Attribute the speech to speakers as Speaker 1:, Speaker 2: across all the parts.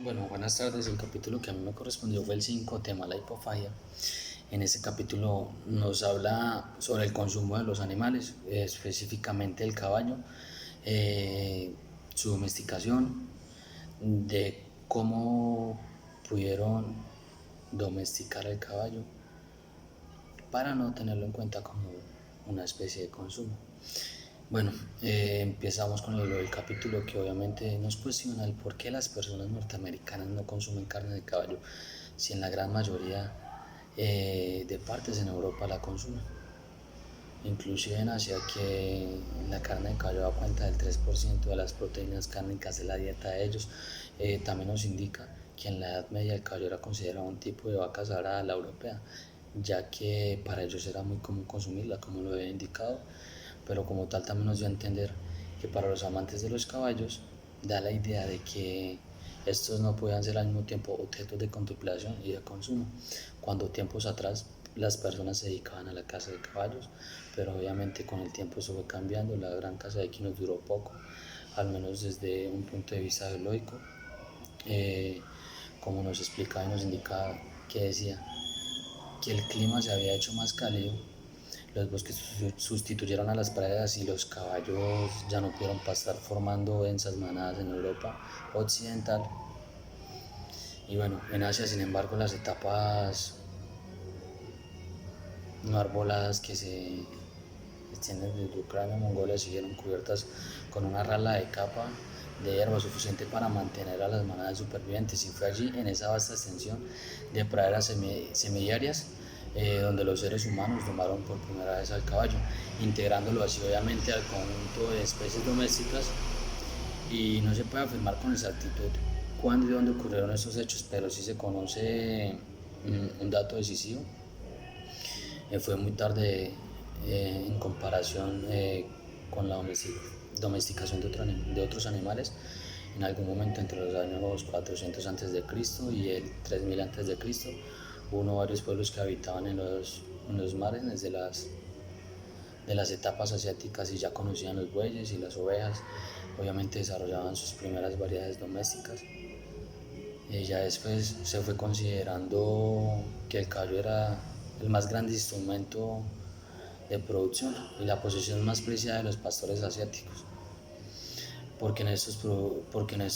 Speaker 1: Bueno, buenas tardes. El capítulo que a mí me correspondió fue el 5, tema la hipofagia. En este capítulo nos habla sobre el consumo de los animales, específicamente el caballo, eh, su domesticación, de cómo pudieron domesticar el caballo para no tenerlo en cuenta como una especie de consumo. Bueno, empezamos con lo del capítulo que obviamente nos cuestiona el por qué las personas norteamericanas no consumen carne de caballo, si en la gran mayoría de partes en Europa la consumen. Inclusive en Asia, que la carne de caballo da cuenta del 3% de las proteínas cárnicas de la dieta de ellos, también nos indica que en la Edad Media el caballo era considerado un tipo de vaca sagrada a la europea, ya que para ellos era muy común consumirla, como lo he indicado, pero como tal también nos dio a entender que para los amantes de los caballos da la idea de que estos no podían ser al mismo tiempo objetos de contemplación y de consumo, cuando tiempos atrás las personas se dedicaban a la caza de caballos, pero obviamente con el tiempo eso fue cambiando, la gran caza de equinos duró poco, al menos desde un punto de vista biológico, eh, como nos explicaba y nos indicaba que decía que el clima se había hecho más cálido, los bosques sustituyeron a las praderas y los caballos ya no pudieron pastar formando densas manadas en Europa occidental. Y bueno, en Asia, sin embargo, las etapas no arboladas que se extienden desde Ucrania a Mongolia siguieron cubiertas con una rala de capa de hierba suficiente para mantener a las manadas supervivientes, y fue allí, en esa vasta extensión de praderas semidiarias, donde los seres humanos tomaron por primera vez al caballo, integrándolo así obviamente al conjunto de especies domésticas. Y no se puede afirmar con exactitud cuándo y dónde ocurrieron estos hechos, pero sí se conoce un dato decisivo. Fue muy tarde en comparación con la domesticación de otros animales. En algún momento entre los años 400 a.C. y el 3000 a.C. hubo varios pueblos que habitaban en los márgenes de las etapas asiáticas y ya conocían los bueyes y las ovejas. Obviamente desarrollaban sus primeras variedades domésticas. Ya después se fue considerando que el caballo era el más grande instrumento de producción y la posesión más preciada de los pastores asiáticos, porque en estos obviamente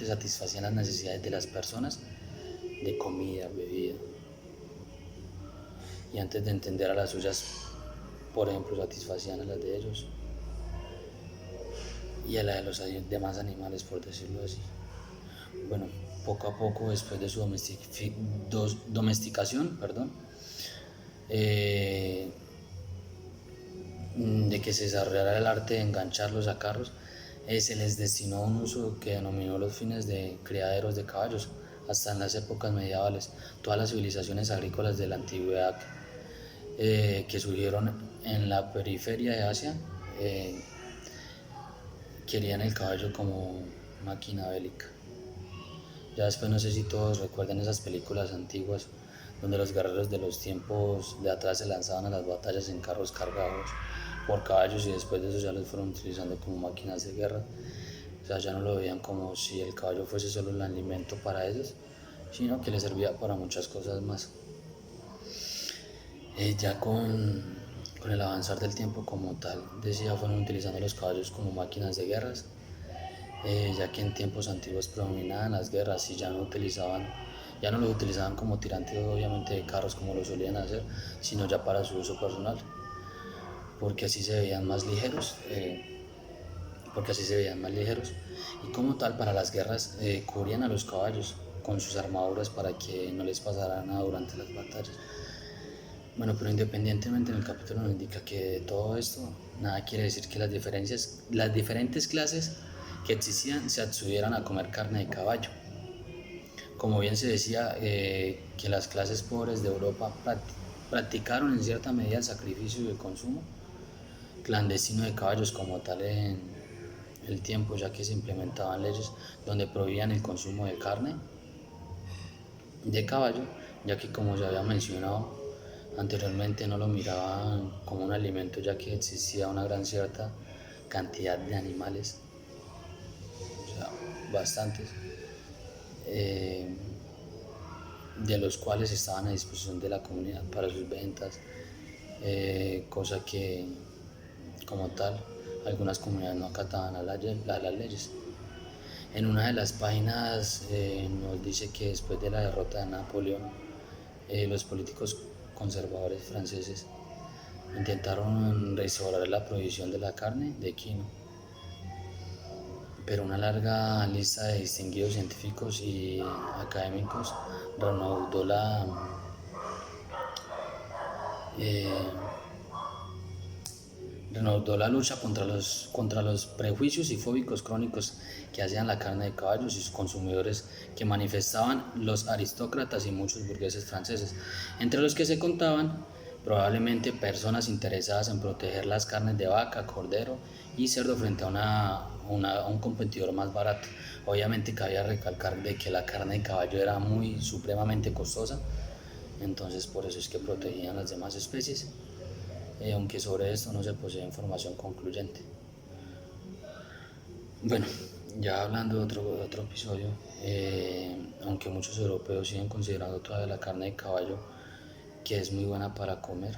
Speaker 1: satisfacían las necesidades de las personas de comida, bebida, y antes de entender a las suyas, por ejemplo, satisfacían a las de ellos y a la de los demás animales, por decirlo así. Bueno, poco a poco, después de su domesticación, eh, de que se desarrollara el arte de engancharlos a carros, se les destinó un uso que denominó los fines de criaderos de caballos. Hasta en las épocas medievales, todas las civilizaciones agrícolas de la antigüedad que surgieron en la periferia de Asia querían el caballo como máquina bélica. Ya después no sé si todos recuerdan esas películas antiguas donde los guerreros de los tiempos de atrás se lanzaban a las batallas en carros cargados por caballos, y después de eso ya los fueron utilizando como máquinas de guerra. O sea, ya no lo veían como si el caballo fuese solo el alimento para ellos, sino que les servía para muchas cosas más. Ya con el avanzar del tiempo como tal, decía, fueron utilizando los caballos como máquinas de guerras, ya que en tiempos antiguos predominaban las guerras y ya no los utilizaban como tirantes obviamente de carros como lo solían hacer, sino ya para su uso personal, porque así se veían más ligeros, y como tal para las guerras cubrían a los caballos con sus armaduras para que no les pasara nada durante las batallas. Bueno, pero independientemente, en el capítulo nos indica que de todo esto nada quiere decir que las diferentes clases que existían se accedieran a comer carne de caballo. Como bien se decía, que las clases pobres de Europa practicaron en cierta medida el sacrificio y el consumo clandestino de caballos como tal en el tiempo, ya que se implementaban leyes donde prohibían el consumo de carne de caballo, ya que, como ya había mencionado anteriormente, no lo miraban como un alimento, ya que existía una gran cierta cantidad de animales. O sea, bastantes, de los cuales estaban a disposición de la comunidad para sus ventas, cosa que como tal algunas comunidades no acataban a las leyes. En una de las páginas nos dice que después de la derrota de Napoleón, los políticos conservadores franceses intentaron restaurar la prohibición de la carne de equino, pero una larga lista de distinguidos científicos y académicos reanudó eh, la lucha contra los prejuicios y fóbicos crónicos que hacían la carne de caballos y sus consumidores, que manifestaban los aristócratas y muchos burgueses franceses, entre los que se contaban probablemente personas interesadas en proteger las carnes de vaca, cordero y cerdo frente a un competidor más barato. Obviamente cabía recalcar de que la carne de caballo era muy supremamente costosa, entonces por eso es que protegían las demás especies, aunque sobre esto no se posee información concluyente. Bueno, ya hablando de otro episodio, aunque muchos europeos siguen considerando todavía la carne de caballo que es muy buena para comer,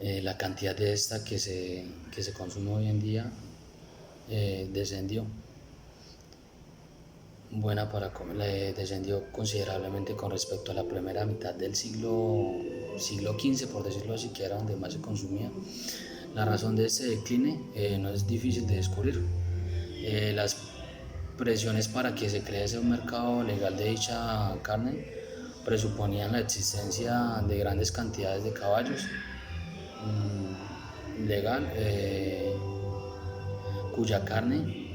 Speaker 1: la cantidad de esta que se consume hoy en día descendió. Buena para comer, descendió considerablemente con respecto a la primera mitad del siglo XV, por decirlo así, que era donde más se consumía. La razón de este decline no es difícil de descubrir. Las presiones para que se crease un mercado legal de dicha carne presuponían la existencia de grandes cantidades de caballos legal, cuya carne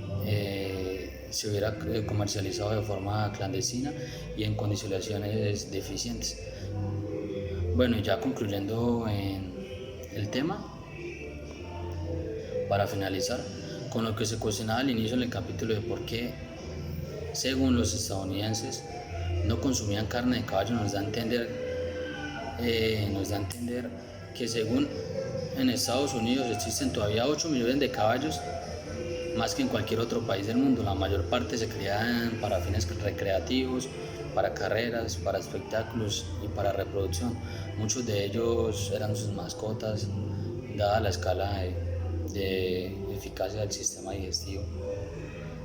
Speaker 1: se hubiera comercializado de forma clandestina y en condiciones deficientes. Bueno, ya concluyendo en el tema, para finalizar, con lo que se cuestionaba al inicio del capítulo de por qué, según los estadounidenses, no consumían carne de caballo, nos da a entender que según en Estados Unidos existen todavía 8 millones de caballos, más que en cualquier otro país del mundo. La mayor parte se crían para fines recreativos, para carreras, para espectáculos y para reproducción. Muchos de ellos eran sus mascotas, dada la escala de eficacia del sistema digestivo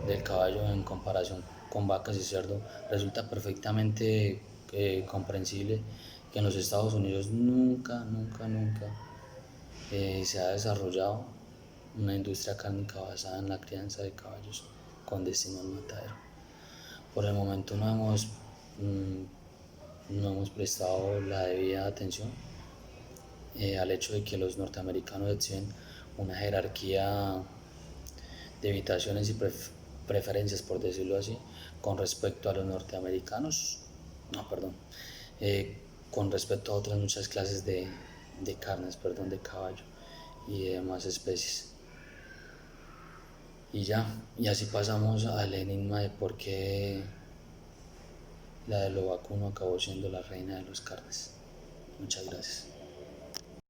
Speaker 1: del caballo en comparación con vacas y cerdo. Resulta perfectamente comprensible que en los Estados Unidos nunca se ha desarrollado una industria cárnica basada en la crianza de caballos con destino al matadero. Por el momento no hemos prestado la debida atención al hecho de que los norteamericanos exhiben una jerarquía de evitaciones y preferencias, por decirlo así, con respecto a los norteamericanos, con respecto a otras muchas clases de carnes, de caballo y de demás especies. Y así pasamos al enigma de por qué la de lo vacuno acabó siendo la reina de las carnes. Muchas gracias.